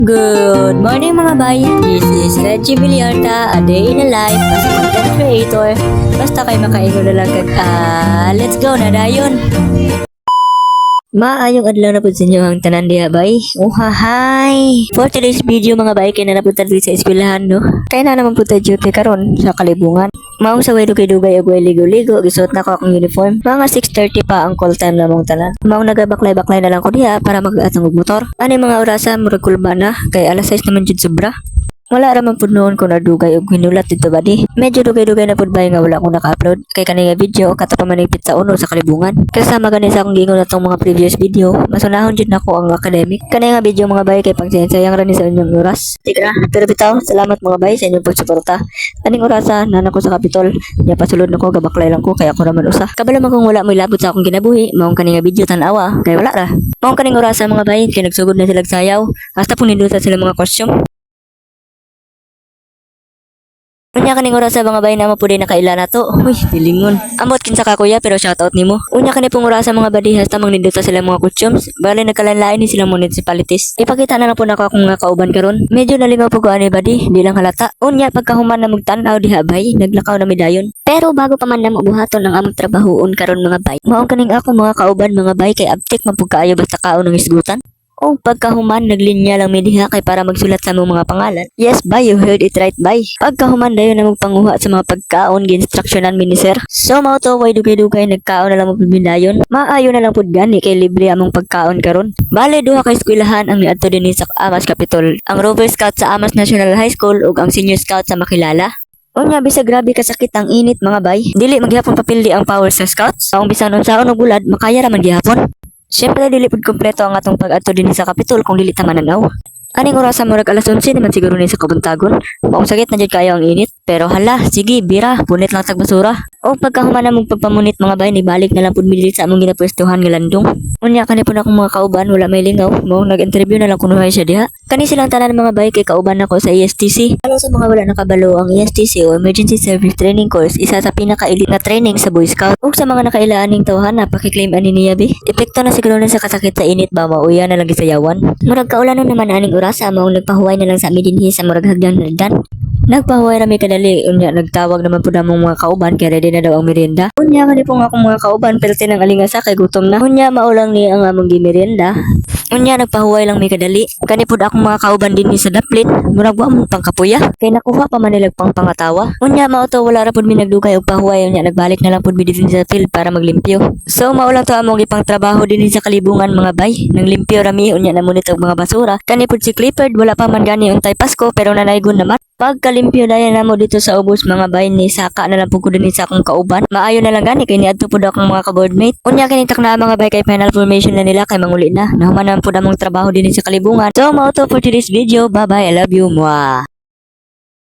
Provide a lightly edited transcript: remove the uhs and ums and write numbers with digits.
Good morning mga bay! This is Reggie Villarta, a day in a life as a content creator. Basta kayo makaingon na lang let's go na dayon! Maayong adlaw na po sa inyo ang tanan diha bay. Uhahay! For today's video mga bay, kaya na napunta dito sa eskwelahan no? Kaya na naman po tayo duty karon sa kalibungan. Maong sa way dugay-dugay og way ligo-ligo, gisuot na ko akong uniform. Mga 6:30 pa ang call time namong tanan. Maong nagabaklay-baklay na lang ko diha para mag-atong og motor. Ani mga orasa murag kulba na kay alas 6 naman jud sobra. Wala raman pud noon ko nadugay og hinulat dito ba di. Medyo dugay-dugay na pud bay nga wala ko naka-upload kay kanay nga video kato pa manigpit sa uno sa kalibungan. Kasama gani sa akong gingon natong mga previous video, masunahon jud nako ang academic. Kanay nga video mga bay kay pagsayang ra ni sa inyong oras. Tigra, pero bitaw, salamat mga bay sa inyong pagsuporta. Aning orasa na nako sa Kapitol, nya pasulod nako gabaklay lang ko kay ako raman usa. Kabalo man kung wala mo ilabot sa akong kinabuhi, maong kanay nga video tan-awa kay wala ra. Maong kaning orasa mga bay kay nagsugod na sila sayaw, hasta pun ninduta sila mga costume. Unya kaning oras sa mga bay na mo pud nakaila na to. Uy, pilingon. Ambot kinsa ka kuya pero shoutout nimo. Unya kani pong oras sa mga badihas tamang nindot sa sila mga costumes. Bali nagkalanlain ni silang municipalities. Ipakita na lang po nako akong nga kauban karon. Medyo nalingaw po ko ani badi, di lang halata. Unya pagkahuman na magtan-aw diha bay, naglakaw na midayon. Pero bago pa man na buhaton ang among trabahoon karon mga bay. Maong kaning ako mga kauban mga bay kay abtik man pud kaayo basta kaon ng isgutan. O pagkahuman naglinya lang mi diha kay para magsulat sa mga pangalan. Yes, bay, you heard it right, bay. Pagkahuman dayon na magpanguha sa mga pagkaon gi-instructionan mi ni sir. So mao to way dugay-dugay nagkaon na lang mo dayon. Maayo na lang pud gani kay libre among pagkaon karon. Bale duha ka eskwelahan ang niadto dinhi sa Amas Capitol. Ang Rover Scout sa Amas National High School ug ang Senior Scout sa Makilala. Unya bisag grabe kasakit ang init mga bay. Dili maghapon papildi ang power sa scouts. Ang bisan unsaon og bulad makaya ra man gihapon. Siyempre, dili pud kompleto ang atong pag-adto din sa Kapitol kung dili ta mananaw. Aning oras sa murag alas 11 naman siguro ni sa kabuntagon. Maong sakit na jud kayo ang init. Pero hala, sige, bira, punit lang tag basura. O pagkahuman na mong pagpamunit mga bay, nibalik na lang pud milit sa among ginapwestuhan nga landong. Unya kani pud akong mga kauban wala may lingaw. Maong nag-interview na lang kunuhay siya diha. Kani silang tanan mga bay kay kauban nako sa ESTC. Alam sa mga wala nakabalo ang ESTC o Emergency Service Training Course, isa sa pinaka-elite na training sa Boy Scout. Ug sa mga nakailaan tawhan na pakiklaim ani niya be. Epekto na siguro na sa kasakit sa init ba mauya na lang gisayawan. Murag kaulanon naman aning orasa maong nagpahuway na lang sa amin dinhi sa murag hagdan. Nagpahuway ra mi kadali unya nagtawag naman pud among mga kauban kay ready na daw ang merienda. Unya kani po nga akong mga kauban pelte ng alingasa kay gutom na. Unya maulang ni ang among gimerienda. Unya nagpahuway lang mi kadali. Kani pud akong mga kauban dinhi sa Daplin. Murag wa mo pangkapuya kay nakuha pa man nilag pang pangatawa. Unya mao to wala ra pud mi nagdugay og pahuway unya nagbalik na lang pud mi dinhi sa field para maglimpyo. So maulang to among gipang trabaho dinhi sa kalibungan mga bay. Nang limpyo ra mi unya namunit og mga basura. Kani pud si Clifford wala pa man gani untay Pasko pero nanaygon naman. Pagkalimpyo dayon namo dito sa ubos mga bay ni saka na lang pud ko dinhi sa akong kauban. Maayo na lang gani kay niadto pud akong mga ka-boardmate. Unya kini takna mga bay kay final formation na nila kay manguli na. Nahuman naman pud among trabaho dinhi sa kalibungan. So mao to for today's video. Bye bye. I love you. Mwah.